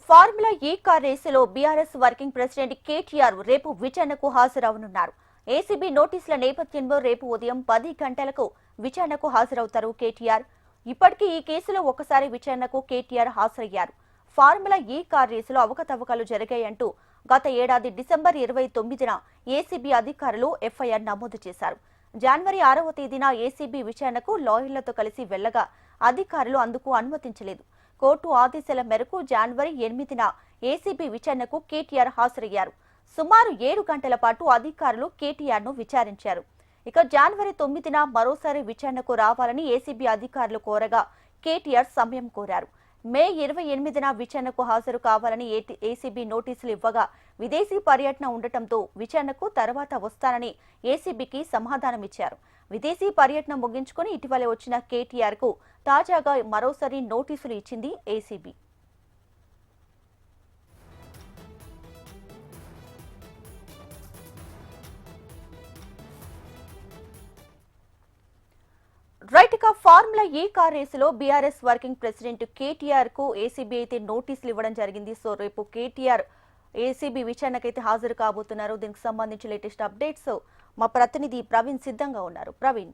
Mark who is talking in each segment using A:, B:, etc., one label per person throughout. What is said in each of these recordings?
A: Formula ఈ car రేసులో BRS working president KTR రేపు విచారణకు హాజరవనున్నారు. ఏసీబీ నోటీసుల నేపథ్యంలో రేపు ఉదయం 10 గంటలకు విచారణకు హాజరవుతారు కేటీఆర్. ఇప్పటికీ ఈ కేసులో ఒకసారి విచారణకు కేటీఆర్ హాజరయ్యారు. ఫార్ములా ఈ కార్ రేసులో అవకతవకలు జరిగాయంటూ గత ఏడాది డిసెంబర్ 29న ఏసీబీ అధికారులు ఎఫ్ఐఆర్ నమోదు చేశారు. జనవరి 6వ తేదీన ఏసీబీ విచారణకు లాయర్లతో కలిసి వెళ్లగా అధికారులు అందుకు అనుమతించలేదు. కోర్టు ఆదేశాల మేరకు జనవరి 8న ఏసీబీ విచారణకు కేటీఆర్ హాజరయ్యారు. సుమారు 7 గంటల పాటు అధికారులు కేటీఆర్ ను విచారించారు. ఇక జనవరి 9న మరోసారి విచారణకు రావాలని ఏసీబీ అధికారులు కోరగా కేటీఆర్ సమయం కోరారు. మే 28న విచారణకు హాజరు కావాలని ఏసీబీ నోటీసులు ఇవ్వగా విదేశీ పర్యటన ఉండటంతో విచారణకు తర్వాత వస్తానని ఏసీబీకి సమాధానమిచ్చారు. విదేశీ పర్యటన ముగించుకుని ఇటీవలే వచ్చిన కేటీఆర్ కు తాజాగా మరోసారి నోటీసులు ఇచ్చింది ఏసీబీ. రైట్, ఇక ఫార్ములా ఈ కార్ రేసులో బీఆర్ఎస్ వర్కింగ్ ప్రెసిడెంట్ కేటీఆర్ కు ఏసీబీ అయితే నోటీసులు ఇవ్వడం జరిగింది. సో రేపు కేటీఆర్ ఏసీబీ విచారణకైతే హాజరు కాబోతున్నారు. దీనికి సంబంధించి లేటెస్ట్ అప్డేట్స్ మా ప్రతినిధి ప్రవీణ్ సిద్ధంగా ఉన్నారు. ప్రవీణ్,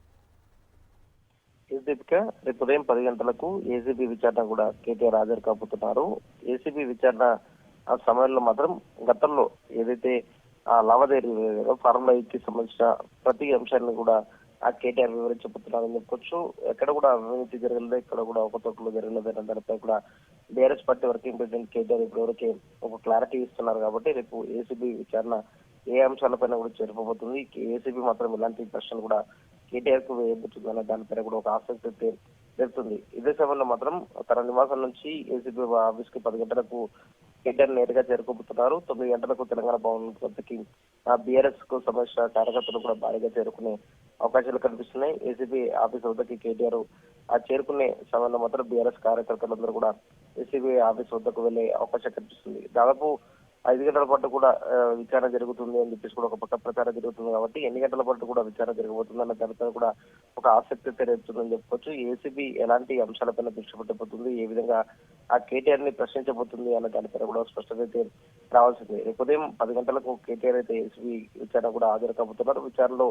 B: రేపు ఉదయం 10 గంటలకు ఏసీబీ విచారణ కూడా కేటీఆర్ హాజరు కాబోతున్నారు. ఏసీబీ విచారణ ఆ సమయంలో మాత్రం గతంలో ఏదైతే లావాదేవీలు ఫార్ములా ఈకి సంబంధించిన ప్రతి అంశాన్ని కూడా ఆ కేటీఆర్ వివరించబోతున్నారని చెప్పుకోవచ్చు. ఎక్కడ కూడా అవినీతి జరగలేదు, ఇక్కడ కూడా ఒకతొకలు జరగలేదు అనే దానిపై కూడా BRS party working president KTR ఇప్పటివరకు ఒక క్లారిటీ ఇస్తున్నారు. కాబట్టి రేపు ఏసీబీ విచారణ ఏ అంశాలపైన కూడా చేరుకోబోతుంది. ఏసీబీ మాత్రం ఇలాంటి ప్రశ్నలు కూడా కేటీఆర్ కు వేయబోతుందనే దానిపైన కూడా ఒక ఆసక్తి అయితే పెడుతుంది. ఇదే సమయంలో మాత్రం తన నివాసం నుంచి ఏసీబీ ఆఫీస్ కి 10 గంటలకు కేటీఆర్ నేరుగా చేరుకోబోతున్నారు. 9 గంటలకు తెలంగాణ భవన్ వద్దకి బీఆర్ఎస్ కు సంబంధించిన కార్యకర్తలు కూడా భారీగా చేరుకునే అవకాశాలు కనిపిస్తున్నాయి. ఏసీబీ ఆఫీస్ వద్దకి కేటీఆర్ చేరుకునే సమయంలో మాత్రం బీఆర్ఎస్ కార్యకర్తలందరూ కూడా ఏసీబీ ఆఫీస్ వద్దకు వెళ్లే అవకాశం కనిపిస్తుంది. దాదాపు 5 గంటల పాటు కూడా విచారణ జరుగుతుంది అని చెప్పేసి కూడా ఒక పక్క ప్రచారం జరుగుతుంది. కాబట్టి ఎన్ని గంటల పాటు కూడా విచారణ జరగబోతుంది అన్న దానిపై కూడా ఒక ఆసక్తి తెరేస్తుందని చెప్పుకోవచ్చు. ఏసీబీ ఎలాంటి అంశాలపైన దృష్టి పెట్టబోతుంది, ఏ విధంగా ఆ కేటీఆర్ ని ప్రశ్నించబోతుంది అన్న దానిపైన కూడా స్పష్టత అయితే రావాల్సింది. రేపు ఉదయం 10 గంటలకు కేటీఆర్ అయితే ఏసీబీ విచారణ కూడా హాజరు కాబోతున్నారు. విచారణలో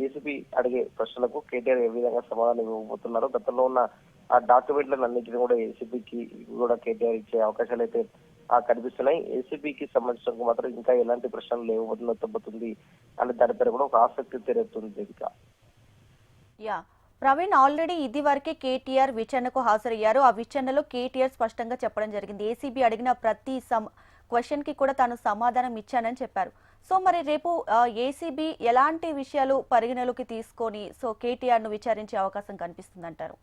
B: ఏసీబీ అడిగే ప్రశ్నలకు కేటీఆర్ ఏ విధంగా సమాధానం ఇవ్వబోతున్నారు, గతంలో ఉన్న ఆ డాక్యుమెంట్లను అన్నింటినీ కూడా ఏసీబీకి కూడా కేటీఆర్ ఇచ్చే అవకాశాలు అయితే కనిపిస్తున్నాయి. ఏసీబీకి సంబంధించిన మాత్రం ఇంకా ఎలాంటి ప్రశ్నలు లేవబోతుంది అనే దానిపై కూడా ఒక ఆసక్తి తెరేస్తుంది.
A: ప్రవీణ్, ఆల్రెడీ ఇది వరకే కేటీఆర్ విచారణకు హాజరయ్యారు. ఆ విచారణలో కేటీఆర్ స్పష్టంగా చెప్పడం జరిగింది, ఏసీబీ అడిగిన ప్రతి క్వశ్చన్ కి కూడా తాను సమాధానం ఇచ్చానని చెప్పారు. సో మరి రేపు ఏసీబీ ఎలాంటి విషయాలు పరిగణలోకి తీసుకొని కేటీఆర్ ను విచారించే అవకాశం కనిపిస్తుందంటారు?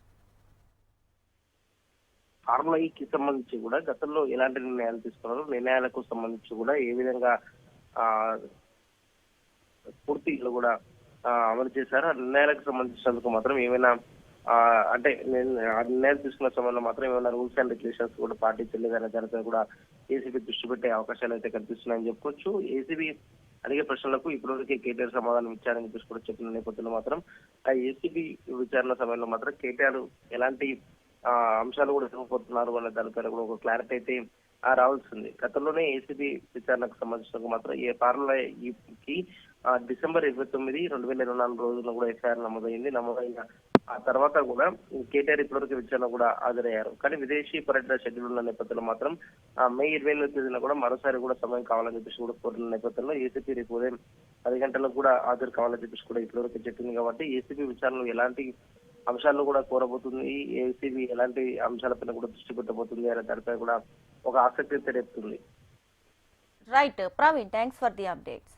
B: ఫార్ములా ఈకి సంబంధించి కూడా గతంలో ఎలాంటి నిర్ణయాలు తీసుకున్నారు, నిర్ణయాలకు సంబంధించి కూడా ఏ విధంగా పూర్తిగా కూడా అమలు చేశారు, ఆ నిర్ణయాలకు సంబంధించినందుకు మాత్రం ఏమైనా అంటే ఆ నిర్ణయాలు తీసుకున్న సమయంలో మాత్రం ఏమైనా రూల్స్ అండ్ రెగ్యులేషన్స్ కూడా పాటించలేదనే దానిపై కూడా ఏసీబీ దృష్టి పెట్టే అవకాశాలు అయితే కనిపిస్తున్నాయని చెప్పుకోవచ్చు. ఏసీబీ అడిగే ప్రశ్నలకు ఇప్పటివరకు కేటీఆర్ సమాధానం ఇచ్చారని చెప్పేసి కూడా చెప్పిన నేపథ్యంలో మాత్రం ఆ ఏసీబీ విచారణ సమయంలో మాత్రం కేటీఆర్ ఎలాంటి అంశాలు కూడా ఇవ్వబోతున్నారు అనే దానిపైన కూడా ఒక క్లారిటీ అయితే రావాల్సింది. గతంలోనే ఏసీబీ విచారణకు సంబంధించిన మాత్రం ఏ ఫార్ములాకి డిసెంబర్ 29, 2024 రోజున కూడా ఎఫ్ఐఆర్ నమోదైన ఆ తర్వాత కూడా కేటీఆర్ ఇప్పటివరకు విచారణ కూడా హాజరయ్యారు. కానీ విదేశీ పర్యటన షెడ్యూల్ ఉన్న నేపథ్యంలో మాత్రం మే 28వ తేదీన కూడా మరోసారి కూడా సమయం కావాలని చెప్పేసి కూడా కోరిన నేపథ్యంలో ఏసీబీ రేపు ఉదయం 10 గంటలకు కూడా హాజరు కావాలని చెప్పేసి కూడా ఇప్పటివరకు చెప్పింది. కాబట్టి ఏసీబీ విచారణలో ఎలాంటి అంశాలను కూడా కోరబోతుంది, ఏసీబీ ఎలాంటి అంశాలపైన కూడా దృష్టి పెట్టబోతుంది అనే దానిపై కూడా ఒక ఆసక్తి తెరేపుతుంది.
A: Right Praveen, thanks for the updates.